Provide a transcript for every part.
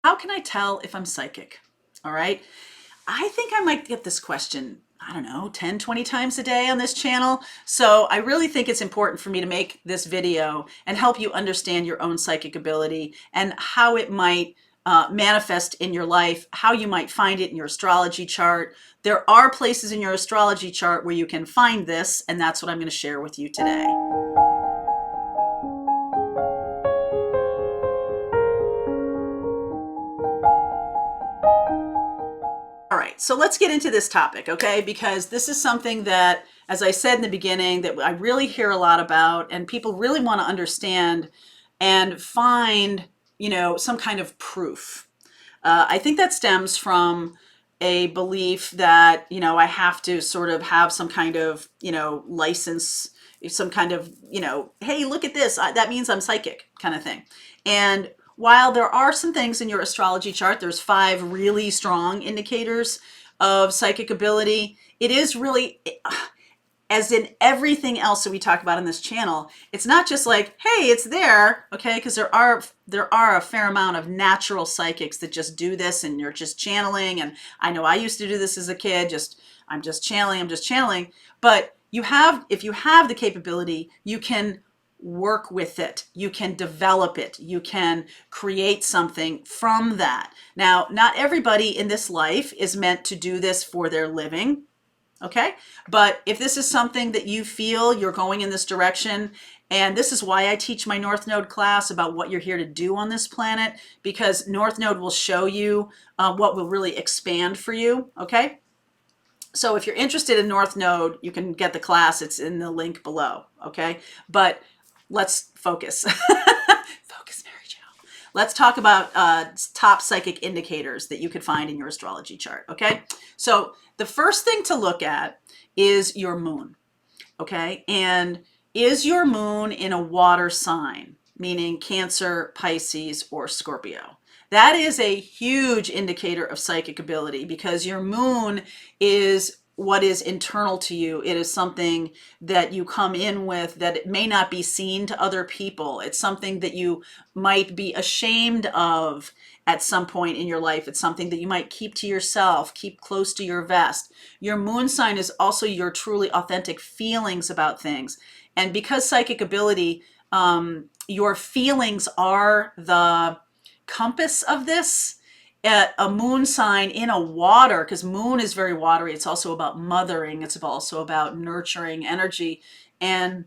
How can I tell if I'm psychic? All right. I think I might get this question, I don't know, 10, 20 times a day on this channel. So I really think it's important for me to make this video and help you understand your own psychic ability and how it might manifest in your life, how you might find it in your astrology chart. There are places in your astrology chart where you can find this, and that's what I'm going to share with you today. All right, so let's get into this topic, okay? Because this is something that, as I said in the beginning, that I really hear a lot about, and people really want to understand and find, some kind of proof. I think that stems from a belief that, I have to sort of have some kind of, license, some kind of, hey, look at this, that means I'm psychic kind of thing. And while there are some things in your astrology chart, there's 5 really strong indicators of psychic ability. It is really, as in everything else that we talk about on this channel, it's not just like, hey, it's there, okay? Because there are a fair amount of natural psychics that just do this, and you're just channeling. And I know I used to do this as a kid. I'm just channeling. But if you have the capability, you can work with it. You can develop it. You can create something from that. Now, not everybody in this life is meant to do this for their living. Okay. But if this is something that you feel you're going in this direction, and this is why I teach my North Node class about what you're here to do on this planet, because North Node will show you what will really expand for you. Okay. So if you're interested in North Node, you can get the class. It's in the link below. Okay. But let's focus. Focus, Mary Jo. Let's talk about top psychic indicators that you could find in your astrology chart. Okay. So the first thing to look at is your moon. Okay. And is your moon in a water sign, meaning Cancer, Pisces, or Scorpio? That is a huge indicator of psychic ability, because your moon is what is internal to you. It is something that you come in with that it may not be seen to other people. It's something that you might be ashamed of at some point in your life. It's something that you might keep to yourself, keep close to your vest. Your moon sign is also your truly authentic feelings about things. And because psychic ability, your feelings are the compass of this. A moon sign in a water, because moon is very watery. It's also about mothering. It's also about nurturing energy. And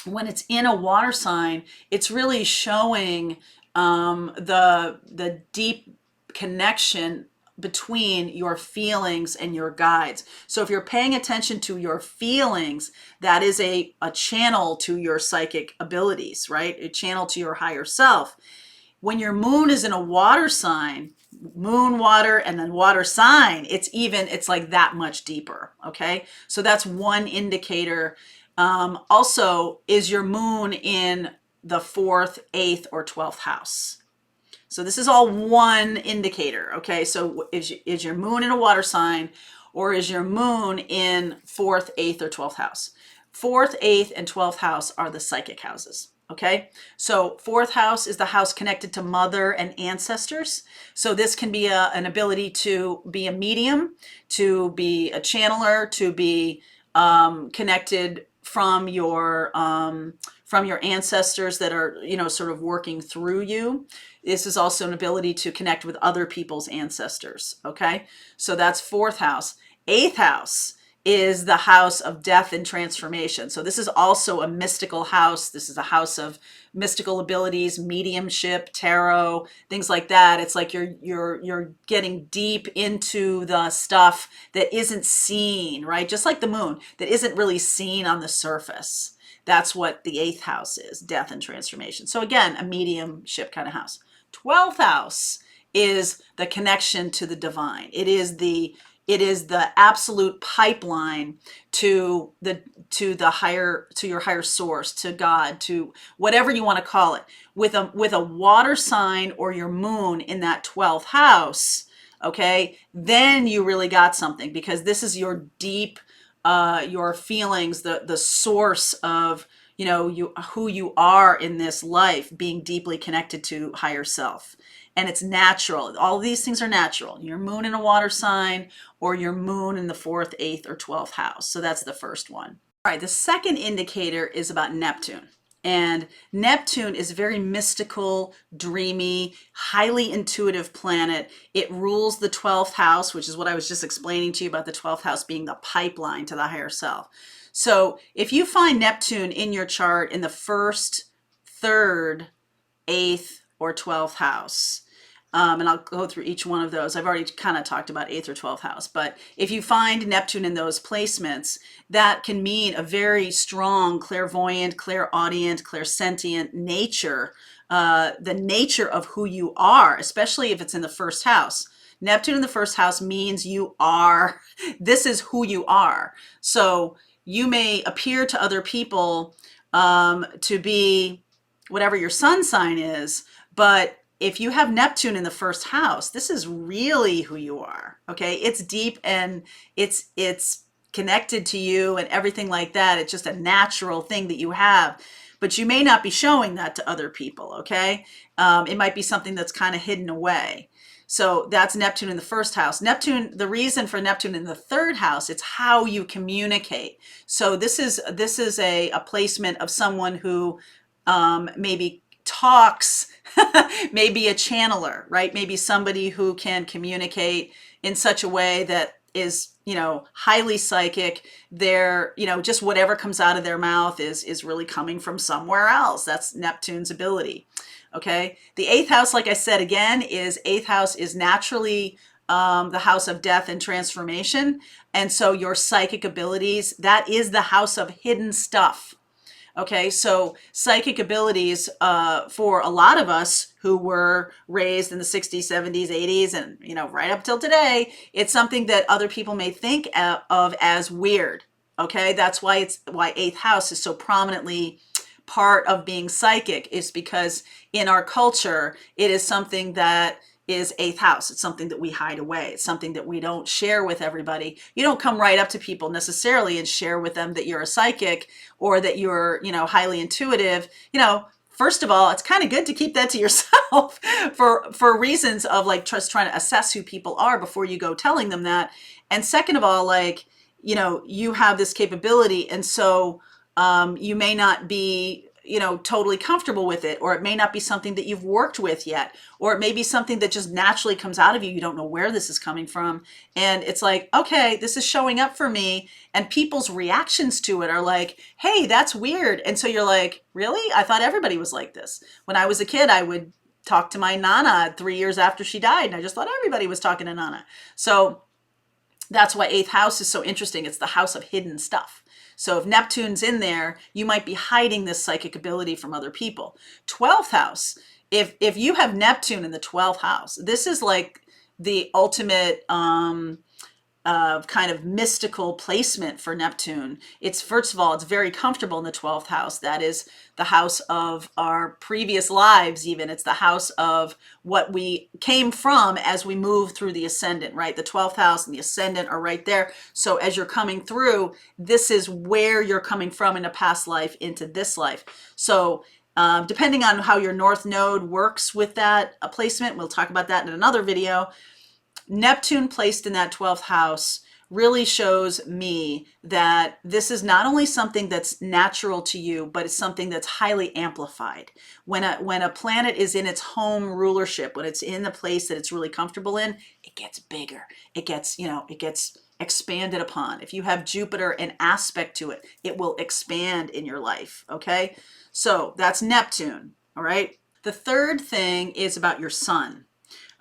when it's in a water sign, it's really showing the deep connection between your feelings and your guides. So if you're paying attention to your feelings, that is a channel to your psychic abilities, right? A channel to your higher self. When your moon is in a water sign, moon, water, and then water sign, it's like that much deeper. Okay. So that's one indicator. Also, is your moon in the 4th, 8th, or 12th house? So this is all one indicator. Okay. So is your moon in a water sign, or is your moon in 4th, 8th, or 12th house? 4th, 8th, and 12th house are the psychic houses. Okay, so 4th house is the house connected to mother and ancestors. So this can be an ability to be a medium, to be a channeler, to be connected from your ancestors that are, sort of working through you. This is also an ability to connect with other people's ancestors. Okay, so that's 4th house. 8th house is the house of death and transformation. So this is also a mystical house. This is a house of mystical abilities, mediumship, tarot, things like that. It's like you're getting deep into the stuff that isn't seen, right? Just like the moon, that isn't really seen on the surface. That's what the 8th house is, death and transformation. So again, a mediumship kind of house. 12th house is the connection to the divine. It is the absolute pipeline to your higher source, to God, to whatever you want to call it. With a water sign or your moon in that 12th house, okay, then you really got something, because this is your deep, your feelings, the source of who you are in this life, being deeply connected to higher self. and it's natural. All of these things are natural. Your moon in a water sign, or your moon in the 4th, 8th, or 12th house. So that's the first one. All right, the second indicator is about Neptune. And Neptune is a very mystical, dreamy, highly intuitive planet. It rules the 12th house, which is what I was just explaining to you about the 12th house being the pipeline to the higher self. So if you find Neptune in your chart in the 1st, 3rd, 8th, or 12th house, and I'll go through each one of those. I've already kind of talked about 8th or 12th house, but if you find Neptune in those placements, that can mean a very strong clairvoyant, clairaudient, clairsentient nature, the nature of who you are, especially if it's in the 1st house. Neptune in the 1st house means you are, this is who you are. So you may appear to other people to be whatever your sun sign is, but if you have Neptune in the 1st house, this is really who you are, okay? It's deep and it's connected to you and everything like that. It's just a natural thing that you have, but you may not be showing that to other people, okay? It might be something that's kind of hidden away. So that's Neptune in the 1st house. Neptune, the reason for Neptune in the 3rd house, it's how you communicate. So this is a placement of someone who maybe talks, maybe a channeler, right? Maybe somebody who can communicate in such a way that is, highly psychic. They're, just whatever comes out of their mouth is really coming from somewhere else. That's Neptune's ability. Okay. The 8th house, like I said, again, 8th house is naturally the house of death and transformation. And so your psychic abilities, that is the house of hidden stuff. Okay, so psychic abilities for a lot of us who were raised in the 60s, 70s, 80s, and right up till today, it's something that other people may think of as weird. Okay, that's why 8th house is so prominently part of being psychic, is because in our culture, it is something that is 8th house. It's something that we hide away. It's something that we don't share with everybody. You don't come right up to people necessarily and share with them that you're a psychic or that you're, highly intuitive. First of all, it's kind of good to keep that to yourself for reasons of like just trying to assess who people are before you go telling them that. And second of all, you have this capability, and so you may not be totally comfortable with it, or it may not be something that you've worked with yet, or it may be something that just naturally comes out of you. You don't know where this is coming from. And it's like, okay, this is showing up for me. And people's reactions to it are like, hey, that's weird. And so you're like, really? I thought everybody was like this. When I was a kid, I would talk to my Nana 3 years after she died. And I just thought everybody was talking to Nana. So that's why 8th house is so interesting. It's the house of hidden stuff. So if Neptune's in there, you might be hiding this psychic ability from other people. 12th house, if you have Neptune in the 12th house, this is like the ultimate kind of mystical placement for Neptune. It's, first of all, it's very comfortable in the 12th house. That is the house of our previous lives, even. It's the house of what we came from as we move through the ascendant, right? The 12th house and the ascendant are right there. So as you're coming through, this is where you're coming from in a past life into this life. So depending on how your North Node works with that placement, we'll talk about that in another video. Neptune placed in that 12th house really shows me that this is not only something that's natural to you, but it's something that's highly amplified. When a planet is in its home rulership, when it's in the place that it's really comfortable in, it gets bigger. It gets expanded upon. If you have Jupiter an aspect to it, it will expand in your life, okay? So that's Neptune, all right? The third thing is about your sun,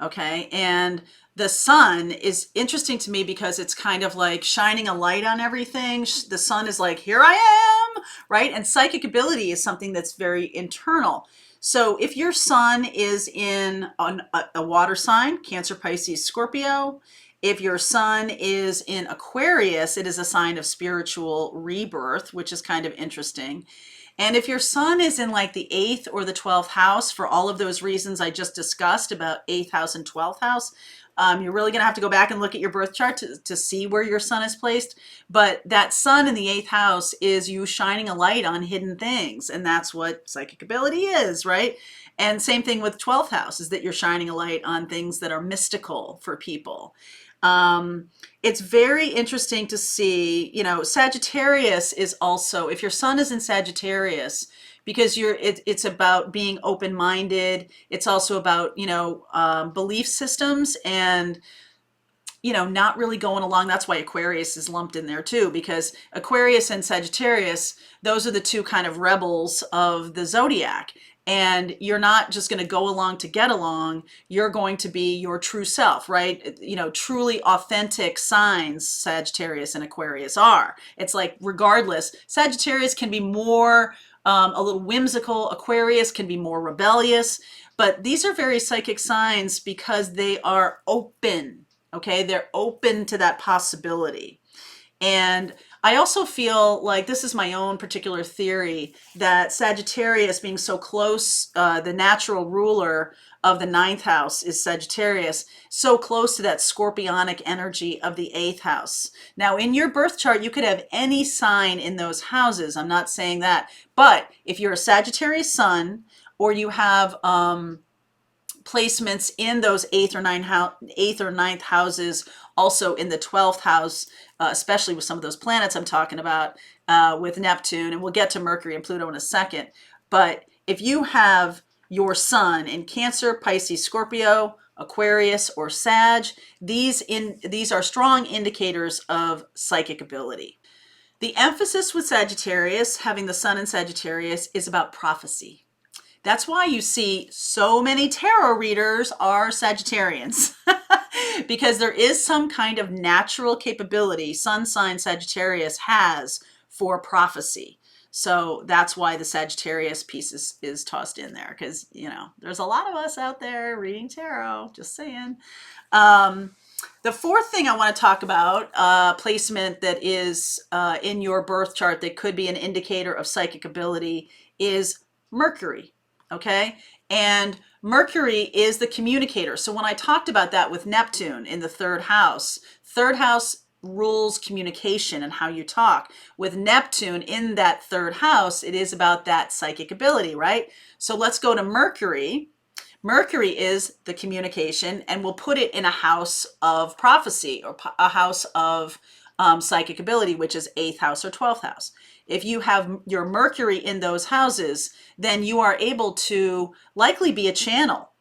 okay? And the sun is interesting to me because it's kind of like shining a light on everything. The sun is like, here I am, right? And psychic ability is something that's very internal. So if your sun is in a water sign, Cancer, Pisces, Scorpio, if your sun is in Aquarius, it is a sign of spiritual rebirth, which is kind of interesting. And if your sun is in like the 8th or the 12th house, for all of those reasons I just discussed about 8th house and 12th house, you're really going to have to go back and look at your birth chart to see where your sun is placed. But that sun in the 8th house is you shining a light on hidden things. And that's what psychic ability is, right? And same thing with 12th house, is that you're shining a light on things that are mystical for people. It's very interesting to see, you know, Sagittarius is also, if your sun is in Sagittarius, because it's about being open-minded. It's also about, you know, belief systems and, you know, not really going along. That's why Aquarius is lumped in there too, because Aquarius and Sagittarius, those are the two kind of rebels of the zodiac. And you're not just going to go along to get along. You're going to be your true self, right? You know, truly authentic signs Sagittarius and Aquarius are. It's like, regardless, Sagittarius can be more a little whimsical. Aquarius can be more rebellious. But these are very psychic signs because they are open. Okay, they're open to that possibility. And I also feel like, this is my own particular theory, that Sagittarius being so close, the natural ruler of the ninth house is Sagittarius, so close to that scorpionic energy of the eighth house. Now, in your birth chart, you could have any sign in those houses. I'm not saying that. But if you're a Sagittarius sun, or you have placements in those eighth or ninth houses, also in the 12th house, especially with some of those planets I'm talking about, with Neptune, and we'll get to Mercury and Pluto in a second. But if you have your sun in Cancer, Pisces, Scorpio, Aquarius, or Sag, these are strong indicators of psychic ability. The emphasis with Sagittarius, having the sun in Sagittarius, is about prophecy. That's why you see so many tarot readers are Sagittarians, because there is some kind of natural capability sun sign Sagittarius has for prophecy. So that's why the Sagittarius piece is tossed in there, because, you know, there's a lot of us out there reading tarot, just saying. The fourth thing I want to talk about, placement that is in your birth chart that could be an indicator of psychic ability, is Mercury. Okay, and Mercury is the communicator. So when I talked about that with Neptune in the third house rules communication and how you talk. With Neptune in that third house, it is about that psychic ability, right? So let's go to Mercury. Mercury is the communication, and we'll put it in a house of prophecy, or a house of psychic ability, which is 8th house or 12th house. If you have your Mercury in those houses, then you are able to likely be a channel.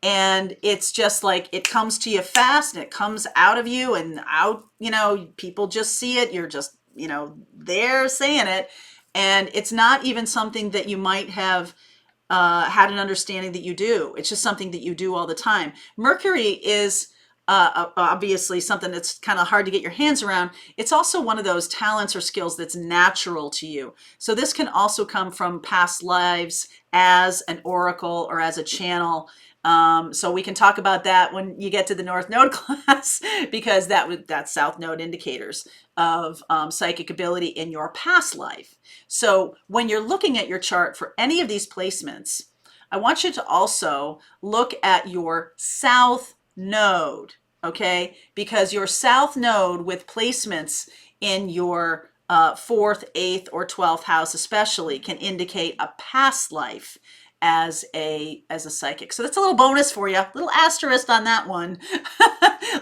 And it's just like, it comes to you fast and it comes out of you and out, you know, people just see it. You're just, you know, they're saying it. And it's not even something that you might have had an understanding that you do. It's just something that you do all the time. Mercury is obviously something that's kind of hard to get your hands around. It's also one of those talents or skills that's natural to you. So this can also come from past lives as an oracle or as a channel. So we can talk about that when you get to the North Node class, because that's South Node indicators of psychic ability in your past life. So when you're looking at your chart for any of these placements, I want you to also look at your South Node, okay? Because your South Node with placements in your 4th, 8th, or 12th house especially can indicate a past life as a psychic. So that's a little bonus for you, a little asterisk on that one.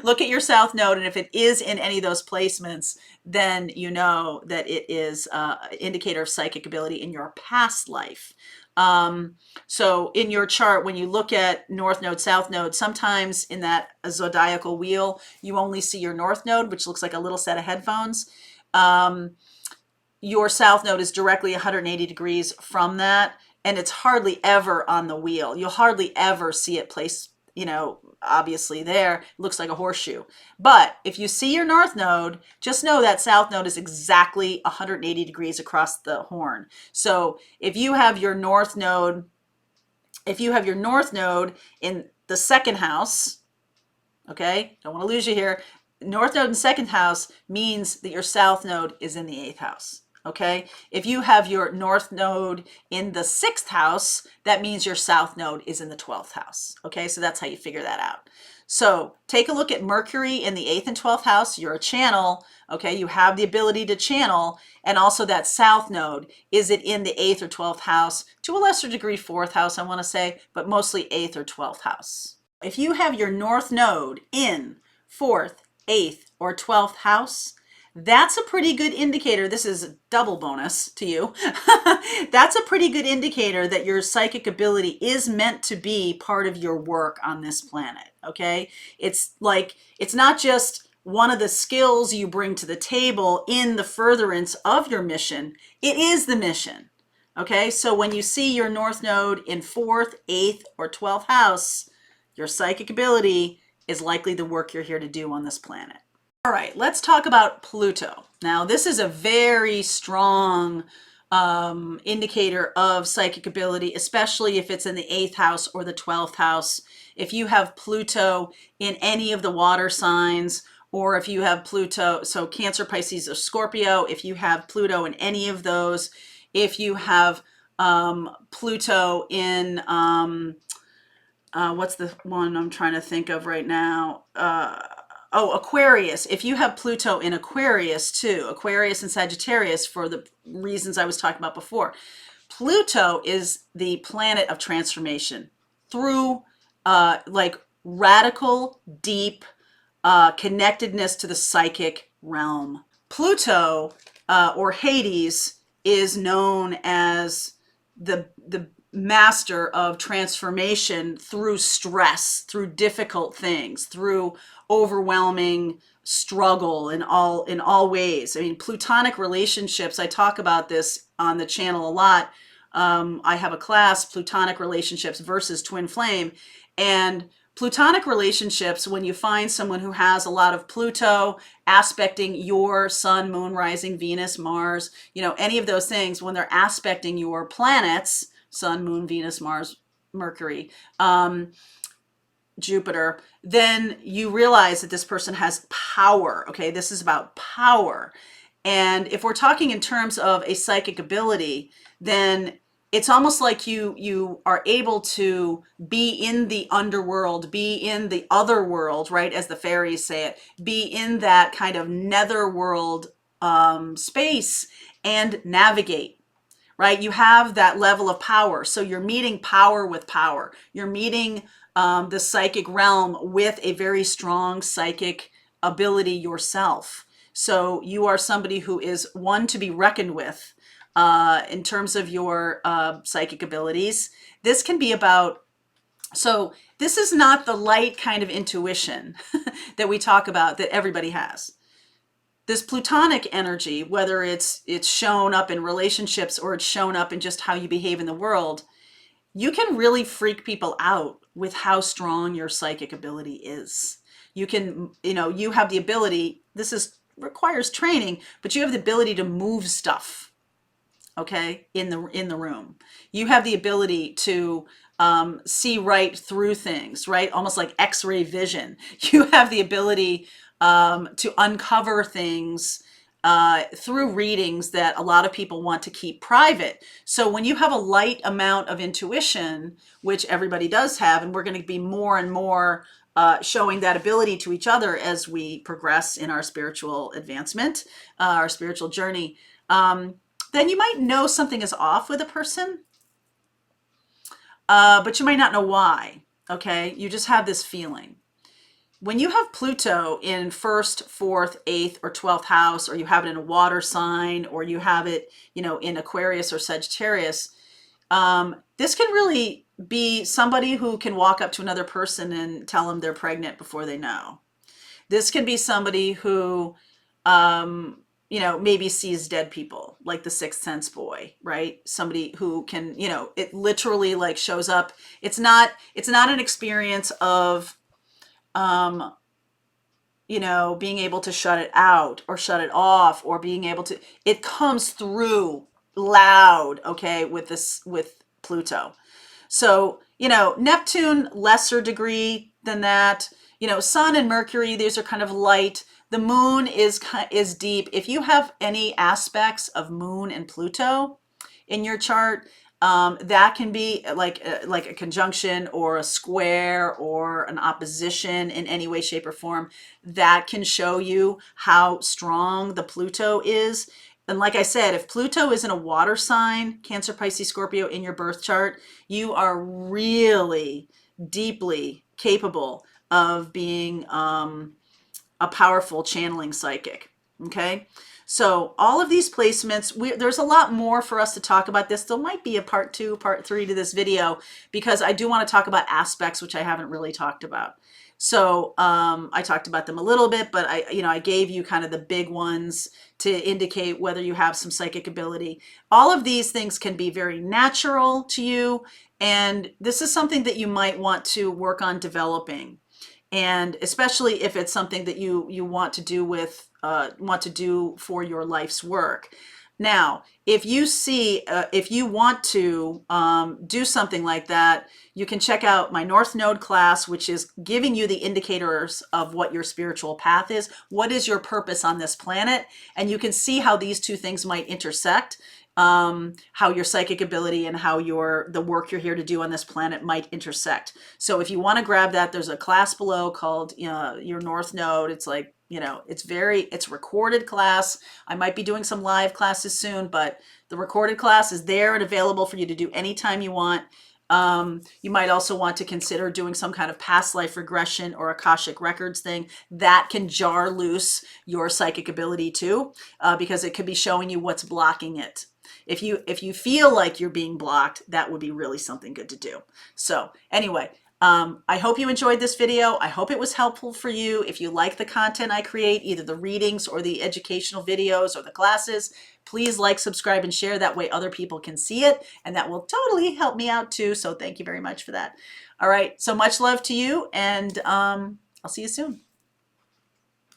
Look at your South Node, and if it is in any of those placements, then you know that it is an indicator of psychic ability in your past life. So in your chart, when you look at North Node, South Node, sometimes in that zodiacal wheel, you only see your North Node, which looks like a little set of headphones. Your South Node is directly 180 degrees from that, and it's hardly ever on the wheel. You'll hardly ever see it placed, you know, obviously there. It looks like a horseshoe. But if you see your North Node, just know that South Node is exactly 180 degrees across the horn. So if you have your North Node, in the 2nd house, okay, don't want to lose you here. North Node in 2nd house means that your South Node is in the 8th house. Okay, if you have your North Node in the 6th house, that means your South Node is in the 12th house. Okay, so that's how you figure that out. So take a look at Mercury in the 8th and 12th house. You're a channel, okay? You have the ability to channel. And also that south node, is it in the 8th or 12th house? To a lesser degree, 4th house, I want to say, but mostly 8th or 12th house. If you have your north node in 4th, 8th, or 12th house, that's a pretty good indicator. This is a double bonus to you. That's a pretty good indicator that your psychic ability is meant to be part of your work on this planet, okay? It's like, it's not just one of the skills you bring to the table in the furtherance of your mission. It is the mission, okay? So when you see your north node in 4th, 8th, or 12th house, your psychic ability is likely the work you're here to do on this planet. All right, let's talk about Pluto. Now, this is a very strong indicator of psychic ability, especially if it's in the 8th house or the 12th house. If you have Pluto in any of the water signs, or if you have Pluto, so Cancer, Pisces, or Scorpio, if you have Pluto in any of those, if you have Pluto in, what's the one I'm trying to think of right now? Aquarius. If you have Pluto in Aquarius too, Aquarius and Sagittarius, for the reasons I was talking about before, Pluto is the planet of transformation through like radical, deep connectedness to the psychic realm. Pluto or Hades is known as the master of transformation through stress, through difficult things, through overwhelming struggle in all ways. I mean, Plutonic relationships, I talk about this on the channel a lot. I have a class, Plutonic relationships versus twin flame, and Plutonic relationships, when you find someone who has a lot of Pluto aspecting your sun, moon, rising, Venus, Mars, you know, any of those things, when they're aspecting your planets, sun, moon, Venus, Mars, Mercury, Jupiter, then you realize that this person has power. Okay, this is about power. And if we're talking in terms of a psychic ability, then it's almost like you are able to be in the underworld, be in the other world, right? As the fairies say it, be in that kind of netherworld space and navigate. Right? You have that level of power. So you're meeting power with power. You're meeting the psychic realm with a very strong psychic ability yourself. So you are somebody who is one to be reckoned with in terms of your psychic abilities. This can be about, so this is not the light kind of intuition that we talk about that everybody has. This Plutonic energy, whether it's shown up in relationships or it's shown up in just how you behave in the world, you can really freak people out with how strong your psychic ability is. You can, you know, you have the ability, requires training, but you have the ability to move stuff, okay, in the room. You have the ability to see right through things, right? Almost like X-ray vision. You have the ability to uncover things through readings that a lot of people want to keep private. So when you have a light amount of intuition, which everybody does have, and we're going to be more and more showing that ability to each other as we progress in our spiritual advancement, our spiritual journey, then you might know something is off with a person, but you might not know why, okay? You just have this feeling. When you have Pluto in 1st, 4th, 8th, or 12th house, or you have it in a water sign, or you have it, you know, in Aquarius or Sagittarius, this can really be somebody who can walk up to another person and tell them they're pregnant before they know. This can be somebody who, you know, maybe sees dead people, like the Sixth Sense boy, right? Somebody who can, you know, it literally like shows up. It's not an experience of, you know, being able to shut it out or shut it off, or being able to, it comes through loud, okay, with Pluto. So, you know, Neptune, lesser degree than that. You know, Sun and Mercury, these are kind of light. The moon is deep. If you have any aspects of moon and Pluto in your chart, that can be like a conjunction or a square or an opposition in any way, shape, or form. That can show you how strong the Pluto is. And like I said, if Pluto is in a water sign, Cancer, Pisces, Scorpio, in your birth chart, you are really deeply capable of being a powerful channeling psychic. Okay. So all of these placements, there's a lot more for us to talk about this. There might be a part 2, part 3 to this video, because I do want to talk about aspects, which I haven't really talked about. So I talked about them a little bit, but I gave you kind of the big ones to indicate whether you have some psychic ability. All of these things can be very natural to you. And this is something that you might want to work on developing. And especially if it's something that you want to do with want to do for your life's work. Now, if you want to do something like that, you can check out my North Node class, which is giving you the indicators of what your spiritual path is. What is your purpose on this planet? And you can see how these two things might intersect. How your psychic ability and how the work you're here to do on this planet might intersect. So if you want to grab that, there's a class below called your North Node. It's like, it's recorded class. I might be doing some live classes soon, but the recorded class is there and available for you to do anytime you want. You might also want to consider doing some kind of past life regression or Akashic Records thing that can jar loose your psychic ability too, because it could be showing you what's blocking it. If you feel like you're being blocked, that would be really something good to do. So anyway, I hope you enjoyed this video. I hope it was helpful for you. If you like the content I create, either the readings or the educational videos or the classes, please like, subscribe, and share. That way other people can see it, and that will totally help me out too. So thank you very much for that. All right, so much love to you, and I'll see you soon.